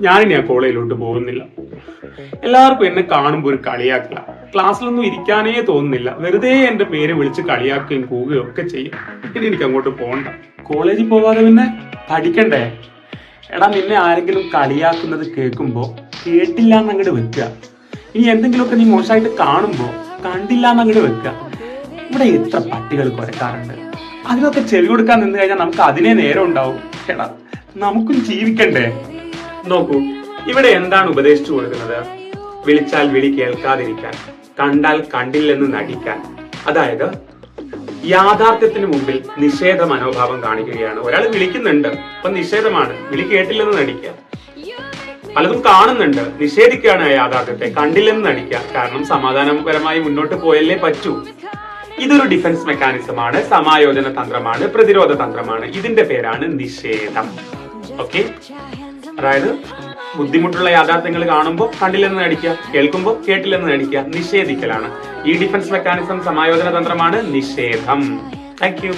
ഞാനിനി ആ കോളേജിലോട്ട് പോകുന്നില്ല. എല്ലാവർക്കും എന്നെ കാണുമ്പോൾ ഒരു കളിയാക്കല. ക്ലാസ്സിലൊന്നും ഇരിക്കാനേ തോന്നുന്നില്ല. വെറുതെ എന്റെ പേര് വിളിച്ച് കളിയാക്കുകയും കൂവുകയും ഒക്കെ ചെയ്യും. ഇനി എനിക്ക് അങ്ങോട്ട് പോകണ്ട. കോളേജിൽ പോകാതെ പിന്നെ പഠിക്കണ്ടേ? എടാ, നിന്നെ ആരെങ്കിലും കളിയാക്കുന്നത് കേൾക്കുമ്പോ കേട്ടില്ല എന്നങ്ങോട്ട് വെക്കുക. ഇനി എന്തെങ്കിലുമൊക്കെ നീ മോശമായിട്ട് കാണുമ്പോ കണ്ടില്ല എന്നങ്ങോട്ട് വെക്കുക. ഇവിടെ എത്ര പട്ടികൾ കുരക്കാറുണ്ട്. അതിനൊക്കെ ചെവി കൊടുക്കാൻ നിന്ന് കഴിഞ്ഞാൽ നമുക്ക് അതിനെ നേരം ഉണ്ടാവും. എടാ, നമുക്കും ജീവിക്കണ്ടേ? നോക്കൂ, ഇവിടെ എന്താണ് ഉപദേശിച്ചു കൊടുക്കുന്നത്? വിളിച്ചാൽ വിളി കേൾക്കാതിരിക്കാൻ, കണ്ടാൽ കണ്ടില്ലെന്ന് നടിക്കാൻ. അതായത് യാഥാർത്ഥ്യത്തിന് മുമ്പിൽ നിഷേധ മനോഭാവം കാണിക്കുകയാണ്. ഒരാൾ വിളിക്കുന്നുണ്ട്, അപ്പൊ നിഷേധമാണ്, വിളി കേട്ടില്ലെന്ന് നടിക്കുക. പലതും കാണുന്നുണ്ട്, നിഷേധിക്കുകയാണ് യാഥാർത്ഥ്യത്തെ, കണ്ടില്ലെന്ന് നടിക്കുക. കാരണം സമാധാനപരമായി മുന്നോട്ട് പോയല്ലേ പറ്റൂ. ഇതൊരു ഡിഫൻസ് മെക്കാനിസമാണ്, സമായോജന തന്ത്രമാണ്, പ്രതിരോധ തന്ത്രമാണ്. ഇതിന്റെ പേരാണ് നിഷേധം. ഓക്കെ, അതായത് ബുദ്ധിമുട്ടുള്ള യാഥാർത്ഥ്യങ്ങൾ കാണുമ്പോൾ കണ്ടില്ലെന്ന് നടിക്കുക, കേൾക്കുമ്പോൾ കേട്ടില്ലെന്ന് നടിക്കുക, നിഷേധിക്കലാണ്. ഈ ഡിഫൻസ് മെക്കാനിസം സമായോജന തന്ത്രമാണ് നിഷേധം. Thank you.